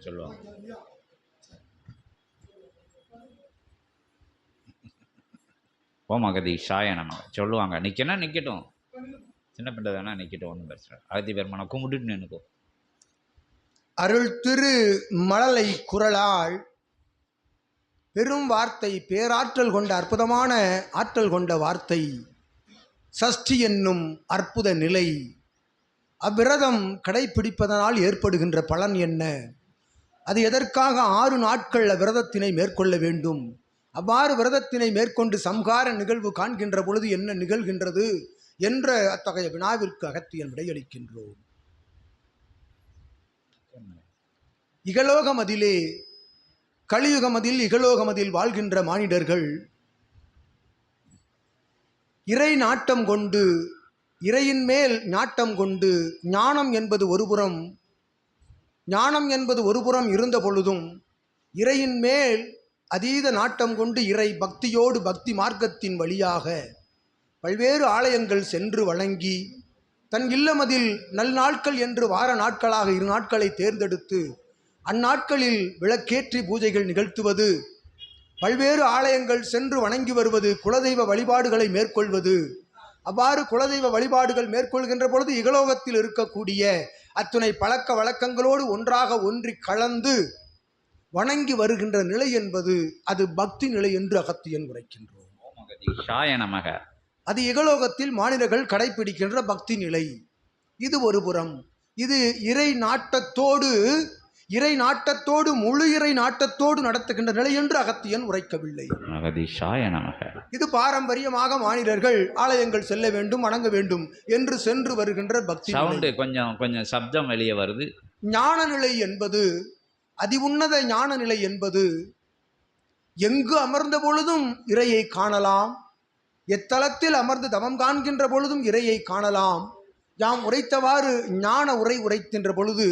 சொல்லுவாங்க. ஓமகதி ஷாய நம்ம சொல்லுவாங்க. நிற்கனா நிற்கட்டும், சின்ன பிள்ளை தானே, நிற்கட்டும், ஒன்றும் பிரச்சனை. அகத்தி பெருமானை கும்பிட்டுட்டு நினைக்கும். அருள் திரு மழலை குரலால் பெரும் வார்த்தை, பேராற்றல் கொண்ட அற்புதமான ஆற்றல் கொண்ட வார்த்தை சஷ்டி என்னும் அற்புத நிலை. அவ்விரதம் கடைபிடிப்பதனால் ஏற்படுகின்ற பலன் என்ன? அது எதற்காக 6 நாட்கள் விரதத்தினை மேற்கொள்ள வேண்டும்? அவ்வாறு விரதத்தினை மேற்கொண்டு சம்ஹார நிகழ்வு காண்கின்ற பொழுது என்ன நிகழ்கின்றது என்ற அத்தகைய வினாவிற்கு அகத்தியன் விடையளிக்கின்றோம். இகலோகமதிலே, கலியுகமதில் இகலோகமதில் வாழ்கின்ற மானிடர்கள் இறை நாட்டம் கொண்டு, இறையின் மேல் நாட்டம் கொண்டு, ஞானம் என்பது ஒருபுறம் இருந்த பொழுதும் இறையின் மேல் அதீத நாட்டம் கொண்டு இறை பக்தியோடு பக்தி மார்க்கத்தின் வழியாக பல்வேறு ஆலயங்கள் சென்று வணங்கி, தன் இல்லமதில் நல்நாட்கள் என்று வார நாட்களாக 2 நாட்களை தேர்ந்தெடுத்து அந்நாட்களில் விளக்கேற்றி பூஜைகள் நிகழ்த்துவது, பல்வேறு ஆலயங்கள் சென்று வணங்கி வருவது, குலதெய்வ வழிபாடுகளை மேற்கொள்வது. அவ்வாறு குலதெய்வ வழிபாடுகள் மேற்கொள்கின்ற பொழுது இகலோகத்தில் இருக்கக்கூடிய அத்துணை பழக்க வழக்கங்களோடு ஒன்றாக ஒன்றி கலந்து வணங்கி வருகின்ற நிலை என்பது அது பக்தி நிலை என்று அகத்தியன் உரைக்கின்றோம். அது இகலோகத்தில் மாநிலங்கள் கடைபிடிக்கின்ற பக்தி நிலை. இது ஒரு புறம். இது இறை நாட்டத்தோடு முழு இறை நாட்டத்தோடு நடத்துகின்ற நிலை என்று அகத்தியன் உரைக்கவில்லை. இது பாரம்பரியமாக மாநிலர்கள் ஆலயங்கள் செல்ல வேண்டும், வணங்க வேண்டும் என்று சென்று வருகின்ற பக்தி. கொஞ்சம் சப்தம் வெளியே வருது. ஞான நிலை என்பது, அதி உன்னத ஞான நிலை என்பது எங்கு அமர்ந்த பொழுதும் இறையை காணலாம், எத்தலத்தில் அமர்ந்து தவம் காண்கின்ற பொழுதும் இறையை காணலாம். யாம் உரைத்தவாறு ஞான உரை உரைக்கின்ற பொழுது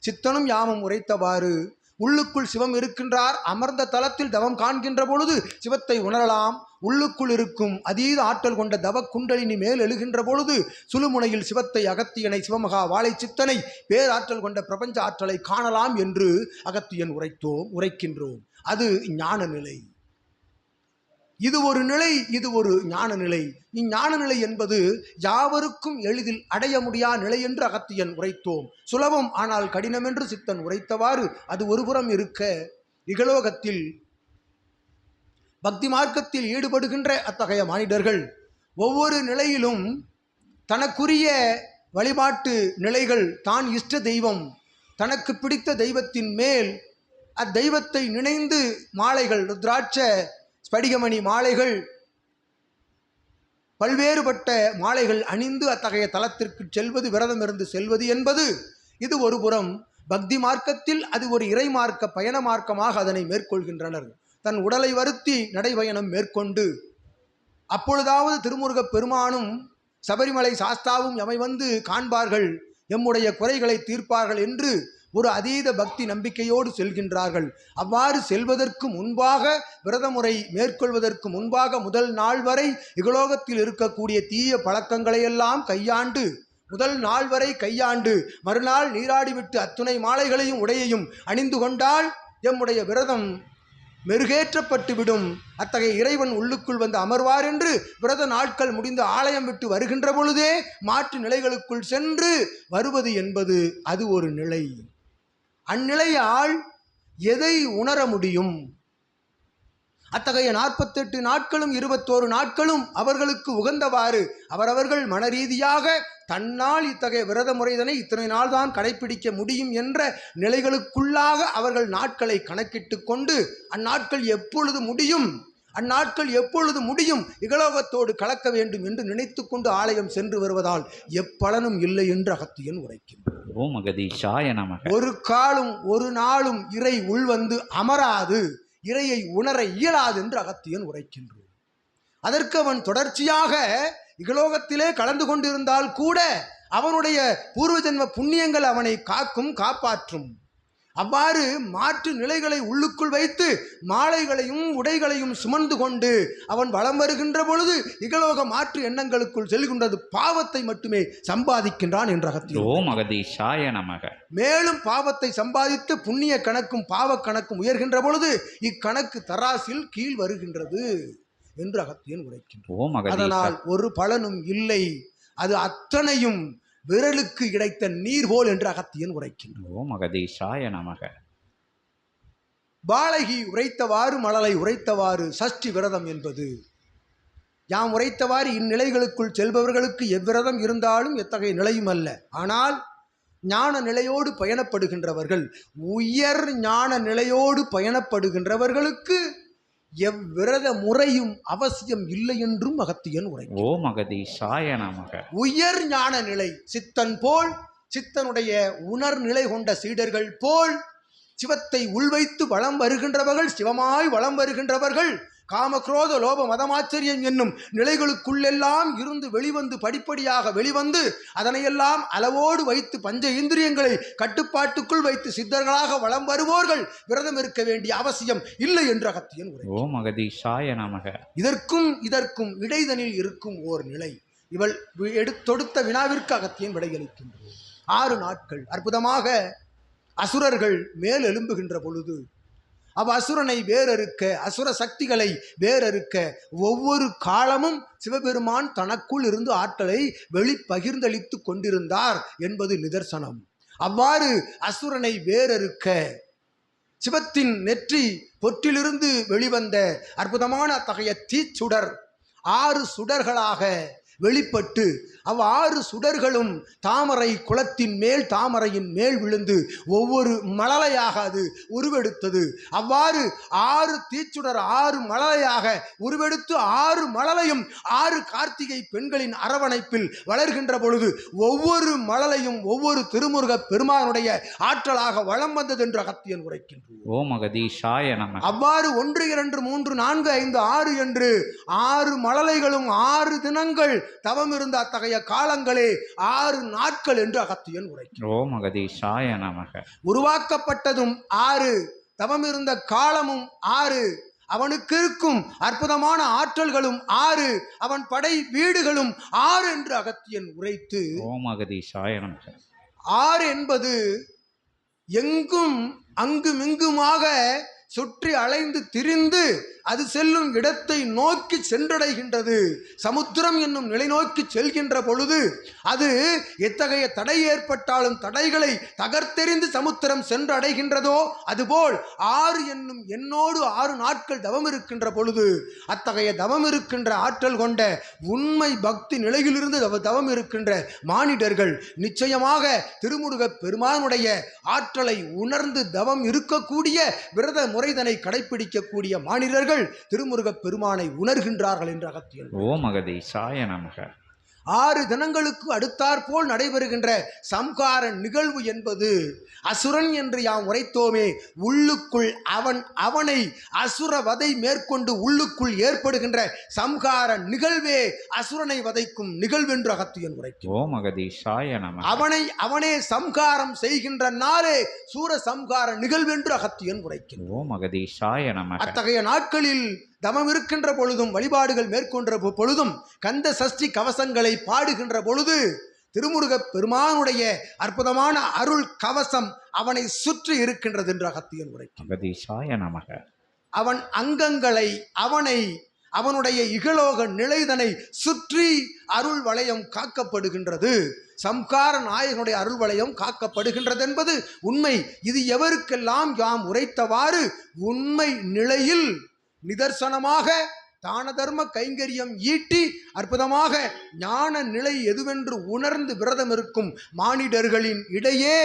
சித்தனும் யாமும் உரைத்தவாறு உள்ளுக்குள் சிவம் இருக்கின்றார். அமர்ந்த தலத்தில் தவம் காண்கின்ற பொழுது சிவத்தை உணரலாம். உள்ளுக்குள் இருக்கும் அதீத ஆற்றல் கொண்ட தவ குண்டலினி மேல் எழுகின்ற பொழுது சுழுமுனையில் சிவத்தை, அகத்தியனை, சிவமகா வாழை சித்தனை, பேராற்றல் கொண்ட பிரபஞ்ச ஆற்றலை காணலாம் என்று அகத்தியன் உரைக்கின்றோம். அது ஞான நிலை. இது ஒரு நிலை, இது ஒரு ஞான நிலை. இஞ்ஞான நிலை என்பது யாவருக்கும் எளிதில் அடைய முடியா நிலை என்று அகத்தியன் உரைத்தோம். சுலபம் ஆனால் கடினம் என்று சித்தன் உரைத்தவாறு அது ஒருபுறம் இருக்க, இகலோகத்தில் பக்தி மார்க்கத்தில் ஈடுபடுகின்ற அத்தகைய மானிடர்கள் ஒவ்வொரு நிலையிலும் தனக்குரிய வழிபாட்டு நிலைகள், தான் இஷ்ட தெய்வம், தனக்கு பிடித்த தெய்வத்தின் மேல் அத்தெய்வத்தை நினைந்து மாலைகள், ருத்ராட்ச ஸ்படிகமணி மாலைகள், பல்வேறுபட்ட மாலைகள் அணிந்து அத்தகைய தலத்திற்கு செல்வது, விரதம் இருந்து செல்வது என்பது இது ஒரு புறம். பக்தி மார்க்கத்தில் அது ஒரு இறை மார்க்க பயண மார்க்கமாக அதனை மேற்கொள்கின்றனர். தன் உடலை வருத்தி நடைபயணம் மேற்கொண்டு அப்பொழுதாவது திருமுருகப் பெருமானும் சபரிமலை சாஸ்தாவும் எமை வந்து காண்பார்கள், எம்முடைய குறைகளை தீர்ப்பார்கள் என்று ஒரு அதீத பக்தி நம்பிக்கையோடு செல்கின்றார்கள். அவ்வாறு செல்வதற்கு முன்பாக, விரதமுறை மேற்கொள்வதற்கு முன்பாக முதல் நாள் வரை இகலோகத்தில் இருக்கக்கூடிய தீய பழக்கங்களையெல்லாம் கையாண்டு, முதல் நாள் வரை கையாண்டு மறுநாள் நீராடிவிட்டு அத்துணை மாலைகளையும் உடையையும் அணிந்து கொண்டால் எம்முடைய விரதம் மெருகேற்றப்பட்டுவிடும். அத்தகைய இறைவன் உள்ளுக்குள் வந்து அமர்வார் என்று விரத நாட்கள் முடிந்து ஆலயம் விட்டு வருகின்ற பொழுதே மாற்று நிலைகளுக்குள் சென்று வருவது என்பது அது ஒரு நிலை. அந்நிலையால் எதை உணர முடியும்? அத்தகைய 48 நாட்களும் 21 நாட்களும் அவர்களுக்கு உகந்தவாறு அவரவர்கள் மனரீதியாக தன்னால் இத்தகைய விரத முறைதனை இத்தனை நாள் தான் கடைபிடிக்க முடியும் என்ற நிலைகளுக்குள்ளாக அவர்கள் நாட்களை கணக்கிட்டு கொண்டு அந்நாட்கள் எப்பொழுது முடியும் இகலோகத்தோடு கலக்க வேண்டும் என்று நினைத்து கொண்டு ஆலயம் சென்று வருவதால் எப்பலனும் இல்லை என்று அகத்தியன் உரைக்கின்றார். ஒரு காலும் ஒரு நாளும் இறை உள்வந்து அமராது, இறையை உணர இயலாது என்று அகத்தியன் உரைக்கின்றோம். அதற்கு அவன் தொடர்ச்சியாக இகலோகத்திலே கலந்து கொண்டிருந்தால் கூட அவனுடைய பூர்வ ஜென்ம புண்ணியங்கள் அவனை காக்கும், காப்பாற்றும். அவ்வாறு மாற்று நிலைகளை உள்ளுக்குள் வைத்து மாலைகளையும் உடைகளையும் சுமந்து கொண்டு அவன் வலம் வருகின்ற பொழுது இகலோக மாற்று எண்ணங்களுக்குள் செல்கின்றது, பாவத்தை மட்டுமே சம்பாதிக்கின்றான் என்ற அகத்தியன். ஓம் அகதீஷாய நமக. மேலும் பாவத்தை சம்பாதித்து புண்ணிய கணக்கும் பாவ கணக்கும் உயர்கின்ற பொழுது இக்கணக்கு தராசில் கீழ் வருகின்றது என்று அகத்தியன் உரைக்கின்றான். ஓம் அதனால் ஒரு பலனும் இல்லை, அது அத்தனையும் விரலுக்கு கிடைத்த நீர் போல் என்று அகத்தியன் உரைக்கின்றான். ஓம் அகதீஷாய நமக. பாலகி உரைத்தவாறு மழலை உரைத்தவாறு சஷ்டி விரதம் என்பது யாம் உரைத்தவாறு இந்நிலைகளுக்குள் செல்பவர்களுக்கு எவ்விரதம் இருந்தாலும் எத்தகைய நிலையும் அல்ல. ஆனால் ஞான நிலையோடு பயணப்படுகின்றவர்கள், உயர் ஞான நிலையோடு பயணப்படுகின்றவர்களுக்கு எவ்விரத முறையும் அவசியம் இல்லை என்றும் அகத்தியன் உரை. ஓம் அகதீஷாய நமக. உயர் ஞான நிலை சித்தன் போல், சித்தனுடைய உணர் நிலை கொண்ட சீடர்கள் போல் சிவத்தை உள்வைத்து வளம் வருகின்றவர்கள், சிவமாய் வளம் வருகின்றவர்கள் காமக்ரோத லோப மதமாச்சரியம் என்னும் நிலைகளுக்குள்ளெல்லாம் இருந்து வெளிவந்து படிப்படியாக வெளிவந்து அதனையெல்லாம் அளவோடு வைத்து பஞ்ச இந்திரியங்களை கட்டுப்பாட்டுக்குள் வைத்து சித்தர்களாக வளம் வருவோர்கள் விரதம் இருக்க வேண்டிய அவசியம் இல்லை என்று அகத்தியன் உரை. ஓம் அகதீஷாய நமக. இதற்கும் இடைதனில் இருக்கும் ஓர் நிலை. இவள் தொடுத்த வினாவிற்கு அகத்தியன் விடையளிக்கின்றார். 6 நாட்கள் அற்புதமாக அசுரர்கள் மேல் எழும்புகின்ற பொழுது அசுரனை வேறறுக்க, அசுர சக்திகளை வேறறுக்க ஒவ்வொரு காலமும் சிவபெருமான் தனக்குள் இருந்து ஆற்றலை வெளிப்பகிர்ந்தளித்து கொண்டிருந்தார் என்பது நிதர்சனம். அவ்வாறு அசுரனை வேறறுக்க சிவத்தின் நெற்றி பொற்றிலிருந்து வெளிவந்த அற்புதமான அத்தகைய தீச்சுடர் 6 சுடர்களாக வெளிப்பட்டு 6 சுடர்களும் தாமரை குளத்தின் மேல், தாமரையின் மேல் விழுந்து ஒவ்வொரு மழலையாக அது உருவெடுத்தது. அவ்வாறு 6 தீச்சுடர் 6 மழலையாக உருவெடுத்து 6 மழலையும் 6 கார்த்திகை பெண்களின் அரவணைப்பில் வளர்கின்ற பொழுது ஒவ்வொரு மழலையும் ஒவ்வொரு திருமுருக பெருமானுடைய ஆற்றலாக வளம் வந்தது என்று அகத்தியன் உரைக்கின்றோம். ஓம் அகதீஷாய நமக. அவ்வாறு 1 2 3 4 5 6 என்று 6 மழலைகளும் 6 தினங்கள் தவம் இருந்த அத்தகைய காலங்களே 6 நாட்கள் என்று அகத்தியன் உரைக்கிறார். ஓம் அகதீஷாய நமக. உருவாக்கப்பட்டதும் 6, தவம் இருந்த காலமும் 6, அவனுக்கு இருக்கும் அற்புதமான ஆற்றல்களும் 6, அவன் படை வீடுகளும் 6 என்று அகத்தியன் உரைத்து, ஓம் அகதீஷாய நமக. 6 என்பது எங்கும் அங்குமிங்குமாக சுற்றி அலைந்து திரிந்து அது செல்லும் இடத்தை நோக்கி சென்றடைகின்றது. சமுத்திரம் என்னும் நிலை நோக்கி செல்கின்ற பொழுது அது எத்தகைய தடை ஏற்பட்டாலும் தடைகளை தகர்த்தெறிந்து சமுத்திரம் சென்றடைகின்றதோ அதுபோல் 6 என்னும் எண்ணோடு 6 நாட்கள் தவம் இருக்கின்ற பொழுது அத்தகைய தவம் இருக்கின்ற ஆற்றல் கொண்ட உண்மை பக்தி நிலையிலிருந்து தவம் இருக்கின்ற மானிடர்கள் நிச்சயமாக திருமுருக பெருமானுடைய ஆற்றலை உணர்ந்து தவம் இருக்கக்கூடிய விரத முறைதனை கடைபிடிக்கக்கூடிய மானிடர்கள் திருமுருக பெருமானை உணர்கின்றார்கள் என்று அகத்தியன். ஓம் அகதீஷாய நமக. 6 தினங்களுக்கு அடுத்தாற்போல் நடைபெறுகின்ற சம்ஹார நிகழ்வு என்பது அசுரன் என்று யாம் உரைத்தோமே, உள்ளுக்குள் அவனை அசுர வதை மேற்கொண்டு உள்ளுக்குள் ஏற்படுகின்ற சம்ஹார நிகழ்வே அசுரனை வதைக்கும் நிகழ்வென்று அகத்தியன் உரைக்கும். ஓம் அகதீஷாய நமக. அவனே சம்ஹாரம் செய்கின்ற நாளே சூர சம்ஹார நிகழ்வென்று அகத்தியன் உரைக்கும். ஓம் அகதீஷாய நமக. அத்தகைய நாட்களில் தவம் இருக்கின்ற பொழுதும் வழிபாடுகள் மேற்கொண்ட பொழுதும் கந்த சஷ்டி கவசங்களை பாடுகின்ற பொழுது திருமுருக பெருமானுடைய அற்புதமான அருள் கவசம் அவனை சுற்றி இருக்கின்றது என்று அகத்தியன் உரைக்கும். அகதீஷாய நமக. அவன் அங்கங்களை அவனுடைய இகலோக நிலைதனை சுற்றி அருள் வளையம் காக்கப்படுகின்றது. சம்ஹார நாயகனுடைய அருள் வளையம் காக்கப்படுகின்றது என்பது உண்மை. இது எவருக்கெல்லாம் யாம் உரைத்தவாறு உண்மை நிலையில் நிதர்சனமாக தான தர்ம கைங்கரியம் ஈட்டி அற்புதமாக ஞான நிலை எதுவென்று உணர்ந்து விரதம் இருக்கும் மானிடர்களின் இடையே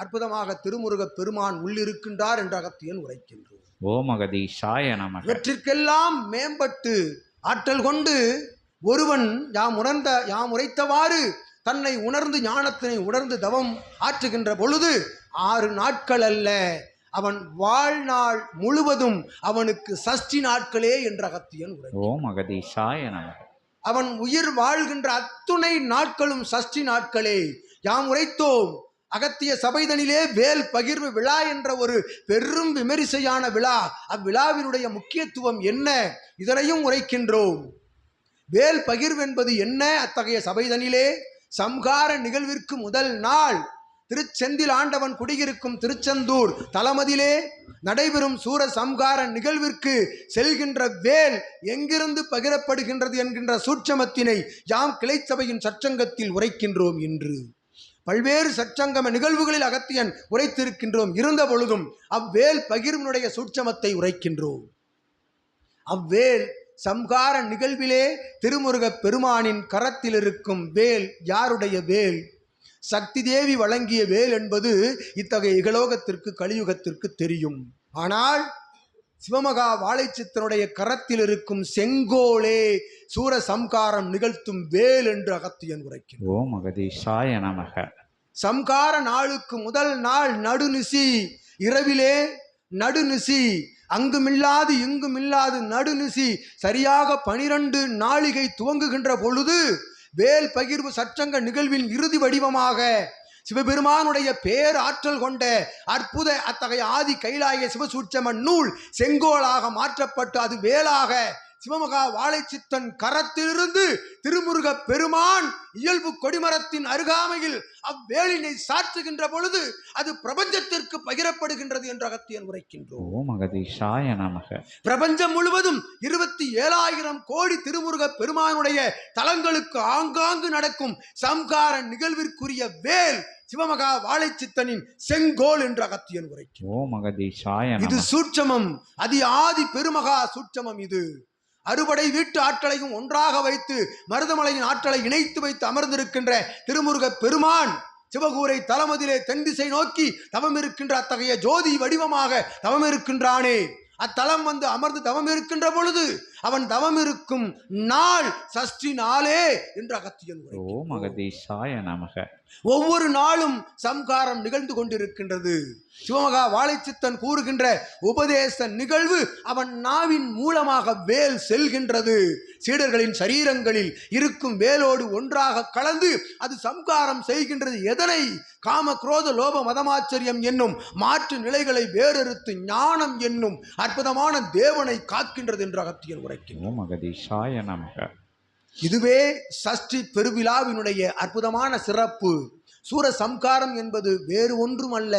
அற்புதமாக திருமுருக பெருமான் உள்ளிருக்கின்றார் என்ற அகத்தியன் உரைக்கின்றோம். ஓம் அகதீஷாய நமக. இவற்றிற்கெல்லாம் மேம்பட்டு ஆற்றல் கொண்டு ஒருவன் யாம் உரைத்தவாறு தன்னை உணர்ந்து ஞானத்தினை உணர்ந்து தவம் ஆற்றுகின்ற பொழுது 6 நாட்கள் அல்ல, அவன் வாழ்நாள் முழுவதும் அவனுக்கு சஷ்டி நாட்களே என்ற அகத்தியன் உரை. ஓம் அகதீஷாய நமக. அவன் உயிர் வாழ்கின்ற அத்துணை நாட்களும் சஷ்டி நாட்களே. யாம் உரைத்தோம் அகத்திய சபைதனிலே வேல் பகிர்வு விழா என்ற ஒரு பெரும் விமரிசையான விழா. அவ்விழாவினுடைய முக்கியத்துவம் என்ன, இதனையும் உரைக்கின்றோம். வேல் பகிர்வு என்பது என்ன? அத்தகைய சபைதனிலே சம்ஹார நிகழ்விற்கு முதல் நாள் திருச்செந்தில் ஆண்டவன் குடியிருக்கும் திருச்செந்தூர் தலமதிலே நடைபெறும் சூர சம்ஹார நிகழ்விற்கு செல்கின்ற வேல் எங்கிருந்து பகிரப்படுகின்றது என்கின்ற சூட்சமத்தினை யாம் கிளை சபையின் சற்சங்கத்தில் உரைக்கின்றோம். இன்று பல்வேறு சற்சங்கம நிகழ்வுகளில் அகத்தியன் உரைத்திருக்கின்றோம். இருந்த பொழுதும் அவ்வேல் பகிர்வினுடைய சூட்சமத்தை உரைக்கின்றோம். அவ்வேல் சம்ஹார நிகழ்விலே திருமுருகப் பெருமானின் கரத்தில் இருக்கும் வேல் யாருடைய வேல்? சக்தி தேவி வழங்கிய வேல் என்பது இத்தகைய இகலோகத்திற்கு கலியுகத்திற்கு தெரியும். ஆனால் சிவமகா வாழைச்சித்தனுடைய கரத்தில் இருக்கும் செங்கோலே சூர சம்காரம் நிகழ்த்தும் வேல் என்று அகத்தியன் உரைக்கிறார். ஓம் அகதீஷாய நமக. சம்கார நாளுக்கு முதல் நாள் நடுநிசி, இரவிலே நடுநிசி, அங்குமில்லாது இங்குமில்லாது நடுநிசி சரியாக 12 நாளிகை துவங்குகின்ற பொழுது வேல் பகிர்வு சற்சங்க நிகழ்வின் இறுதி வடிவமாக சிவபெருமானுடைய பேராற்றல் கொண்ட அற்புத அத்தகைய ஆதி கைலாய சிவசூட்சம நூல் செங்கோலாக மாற்றப்பட்டு அது வேலாக சிவமகா வாழைச்சித்தன் கரத்திலிருந்து திருமுருக பெருமான் இயல்பு கொடிமரத்தின் அருகாமையில் அவ்வேலினை சாற்றுகின்ற பொழுது அது பிரபஞ்சத்திற்கு பகிரப்படுகின்றது என்று அகத்தியன் உரைக்கின்றோம். பிரபஞ்சம் முழுவதும் 27,000 கோடி திருமுருக பெருமானுடைய தலங்களுக்கு ஆங்காங்கு நடக்கும் சம்ஹார நிகழ்விற்குரிய வேல் சிவமகா வாழைச்சித்தனின் செங்கோல் என்று அகத்தியன் உரைக்கின்றோம். இது சூட்சமம், அதி ஆதி பெருமகா சூட்சமம். இது அறுபடை வீட்டு ஆற்றலையும் ஒன்றாக வைத்து மருதமலையின் ஆற்றலை இணைத்து வைத்து அமர்ந்திருக்கின்ற திருமுருக பெருமான் சிவகூரை தலமதிலே தென் திசை நோக்கி தவம் இருக்கின்ற அத்தகைய ஜோதி வடிவமாக தவம் இருக்கின்றானே. அத்தலம் வந்து அமர்ந்து தவம் இருக்கின்ற பொழுது அவன் தவம் இருக்கும் நாள் சஷ்டி நாளே என்று அகத்தியன் உரைக்கின்றான். ஒவ்வொரு நாளும் சம்ஹாரம் நிகழ்ந்து கொண்டிருக்கின்றது. சிவமகா வாழைச்சித்தன் கூறுகின்ற உபதேச நிகழ்வு அவன் நாவின் மூலமாக வேல் செல்கின்றது. சீடர்களின் சரீரங்களில் இருக்கும் வேலோடு ஒன்றாக கலந்து அது சம்ஹாரம் செய்கின்றது. எதனை? காம குரோத லோப மதமாச்சரியம் என்னும் மாற்று நிலைகளை வேறறுத்து ஞானம் என்னும் அற்புதமான தேவனை காக்கின்றது என்று அகத்தியன் உரைக்கின்றோம். இதுவே சஷ்டி பெருவிழாவினுடைய அற்புதமான சிறப்பு. சூர சம்காரம் என்பது வேறு ஒன்றுமல்ல,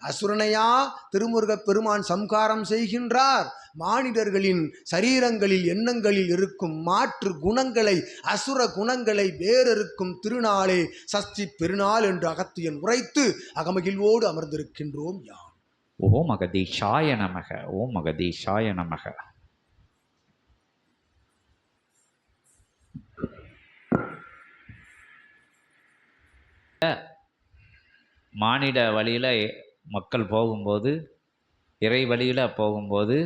அசுரனையா திருமுருக பெருமான் சம்காரம் செய்கின்றார். மானிடர்களின் சரீரங்களில் எண்ணங்களில் இருக்கும் மாற்று குணங்களை அசுர குணங்களை வேறறுக்கும் திருநாளே சஷ்டி பெருநாள் என்று அகத்தியன் உரைத்து அகமகிழ்வோடு அமர்ந்திருக்கின்றோம். யாம் ஓம் அகதீஷாய நமக. ஓம் அகதீஷாய நமக. மானிட வழியில் மக்கள் போகும்போது, இறை வழியில் போகும்போது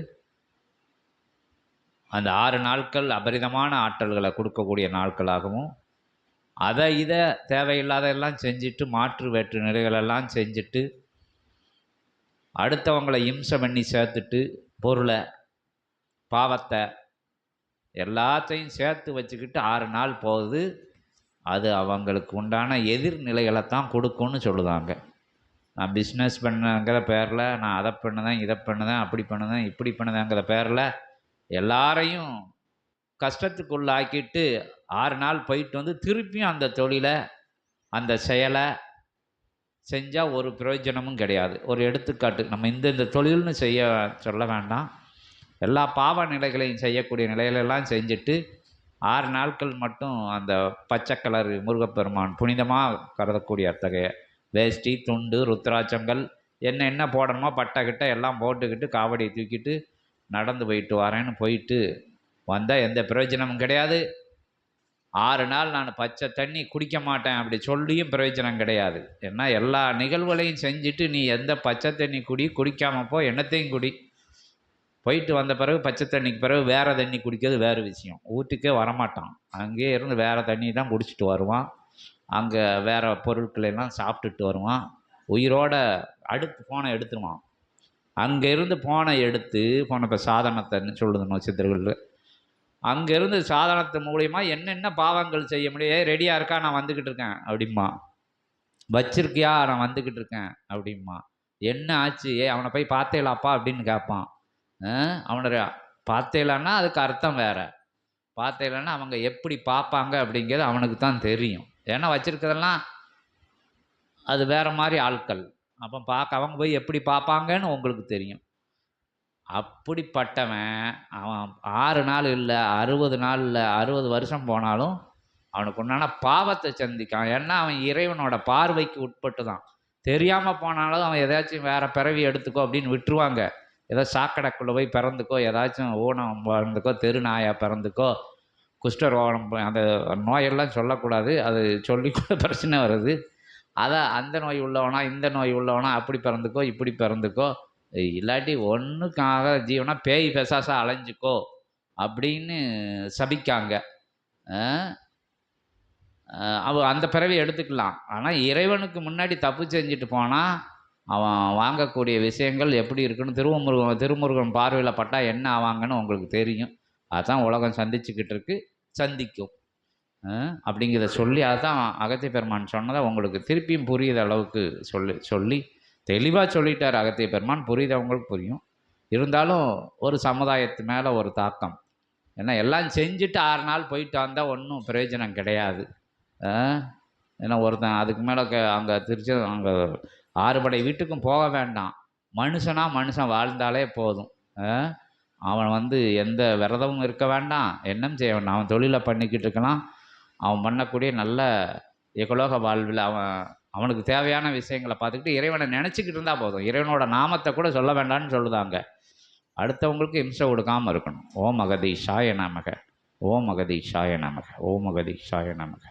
அந்த 6 நாட்கள் அபரிதமான ஆற்றல்களை கொடுக்கக்கூடிய நாட்களாகவும், அதை இதை தேவையில்லாதெல்லாம் செஞ்சுட்டு மாற்று வேற்று நிலைகளெல்லாம் செஞ்சுட்டு அடுத்தவங்களை இம்சை பண்ணி சேர்த்துட்டு பொருளை பாவத்தை எல்லாத்தையும் சேர்த்து வச்சுக்கிட்டு 6 நாள் போகுது. அது அவங்களுக்கு உண்டான எதிர்நிலைகளை தான் கொடுக்கும்னு சொல்லுதாங்க. நான் பிஸ்னஸ் பண்ணுங்கிற பேரில், நான் அதை பண்ணுதேன் இதை பண்ணுதேன் அப்படி பண்ணுதேன் இப்படி பண்ணுதேங்கிற பேரில் எல்லாரையும் கஷ்டத்துக்குள்ளாக்கிட்டு 6 நாள் போயிட்டு வந்து திருப்பியும் அந்த தொழிலை அந்த செயலை செஞ்சால் ஒரு பிரயோஜனமும் கிடையாது. ஒரு எடுத்துக்காட்டு, நம்ம இந்த தொழில்னு செய்ய சொல்ல வேண்டாம், எல்லா பாவ நிலைகளையும் செய்யக்கூடிய நிலைகளெல்லாம் செஞ்சுட்டு 6 நாட்கள் மட்டும் அந்த பச்சை கலர் முருகப்பெருமான் புனிதமாக கருதக்கூடிய அத்தகைய வேஷ்டி துண்டு ருத்ராட்சங்கள் என்ன போடணுமோ பட்டை கிட்ட எல்லாம் போட்டுக்கிட்டு காவடியை தூக்கிட்டு நடந்து போயிட்டு வரேன்னு போயிட்டு வந்தால் எந்த பிரயோஜனமும் கிடையாது. 6 நாள் நான் பச்சை தண்ணி குடிக்க மாட்டேன் அப்படி சொல்லியும் பிரயோஜனம் கிடையாது. ஏன்னா எல்லா நிகழ்வுகளையும் செஞ்சுட்டு நீ எந்த பச்சை தண்ணி குடிக்காமல் போ, எண்ணத்தையும் குடி. போயிட்டு வந்த பிறகு பச்சை தண்ணிக்கு பிறகு வேறு தண்ணி குடிக்கிறது வேறு விஷயம். வீட்டுக்கே வரமாட்டான், அங்கேயே இருந்து வேறு தண்ணி தான் குடிச்சிட்டு வருவான். அங்கே வேறு பொருட்களெல்லாம் சாப்பிட்டுட்டு வருவான். உயிரோட அடுத்து ஃபோனை எடுத்துருவான். அங்கேருந்து ஃபோனை எடுத்து இப்போ சாதனத்தைன்னு சொல்லுது நட்சத்திரங்கள், அங்கேருந்து சாதனத்து மூலிமா என்னென்ன பாவங்கள் செய்ய முடியும், ரெடியாக இருக்கா நான் வந்துக்கிட்டு இருக்கேன் அப்படிமா. வச்சிருக்கியா? நான் வந்துக்கிட்டு இருக்கேன் அப்படிம்பா. என்ன ஆச்சு? அவனை போய் பார்த்தேலாப்பா அப்படின்னு கேட்பான். அவனை பார்த்தேலான்னா அதுக்கு அர்த்தம் வேற. பார்த்தேலன்னா அவங்க எப்படி பார்ப்பாங்க அப்படிங்கிறது அவனுக்கு தான் தெரியும். ஏன்னா வச்சிருக்கிறதெல்லாம் அது வேற மாதிரி ஆட்கள். அப்போ அவங்க போய் எப்படி பார்ப்பாங்கன்னு உங்களுக்கு தெரியும். அப்படிப்பட்டவன் அவன் 6 நாள் இல்லை 60 நாள் இல்லை 60 வருஷம் போனாலும் அவனுக்கு உண்டான பாவத்தை சந்திக்கான். ஏன்னா அவன் இறைவனோட பார்வைக்கு உட்பட்டு தான். தெரியாமல் போனாலும் அவன் ஏதாச்சும் வேற பிறவி எடுத்துக்கோ அப்படின்னு விட்டுருவாங்க. ஏதோ சாக்கடைக்குள்ளே போய் பிறந்துக்கோ, ஏதாச்சும் ஊனம் பிறந்துக்கோ, தெரு நாயாக பிறந்துக்கோ, குஷ்டரோகம் அந்த நோயெல்லாம் சொல்லக்கூடாது. அது சொல்லி கூட பிரச்சனை வருது. அதான் அந்த நோய் உள்ளவனா, இந்த நோய் உள்ளவனா, அப்படி பிறந்துக்கோ, இப்படி பிறந்துக்கோ, இல்லாட்டி ஒன்றுக்காக ஜீவனா பேய் பிசாசா அலைஞ்சிக்கோ அப்படின்னு சபிக்காங்க. அவன் அந்த பிறவி எடுத்துக்கலாம். ஆனால் இறைவனுக்கு முன்னாடி தப்பு செஞ்சுட்டு போனால் அவன் வாங்கக்கூடிய விஷயங்கள் எப்படி இருக்குன்னு திருமுருகன் பார்வையில் பட்டால் என்ன ஆவாங்கன்னு உங்களுக்கு தெரியும். அதுதான் உலகம் சந்திச்சுக்கிட்டு இருக்கு, சந்திக்கும் அப்படிங்கிறத சொல்லி அதுதான் அகத்திய பெருமான் சொன்னதை உங்களுக்கு திருப்பியும் புரியுத அளவுக்கு சொல்லி தெளிவாக சொல்லிட்டார் அகத்திய பெருமான். புரியுதவங்களுக்கு புரியும். இருந்தாலும் ஒரு சமுதாயத்து மேலே ஒரு தாக்கம். ஏன்னா எல்லாம் செஞ்சுட்டு 6 நாள் போயிட்டு வந்தால் ஒன்றும் பிரயோஜனம் கிடையாது. ஏன்னா ஒருத்தன் அதுக்கு மேலே அங்கே அங்கே 6 படை வீட்டுக்கும் போக வேண்டாம். மனுஷன் வாழ்ந்தாலே போதும். அவன் எந்த விரதமும் இருக்க வேண்டாம், எண்ணம் செய்ய வேண்டாம். அவன் தொழிலை பண்ணிக்கிட்டு இருக்கலாம். அவன் பண்ணக்கூடிய நல்ல எகலோக வாழ்வில் அவனுக்கு தேவையான விஷயங்களை பார்த்துக்கிட்டு இறைவனை நினச்சிக்கிட்டு இருந்தால் போதும். இறைவனோட நாமத்தை கூட சொல்ல வேண்டாம்னு சொல்லுதாங்க. அடுத்தவங்களுக்கு இம்சை கொடுக்காமல் இருக்கணும். ஓம் அகதீஷாய நமக, ஓம் அகதீஷாய நமக, ஓம் அகதீஷாய நமக.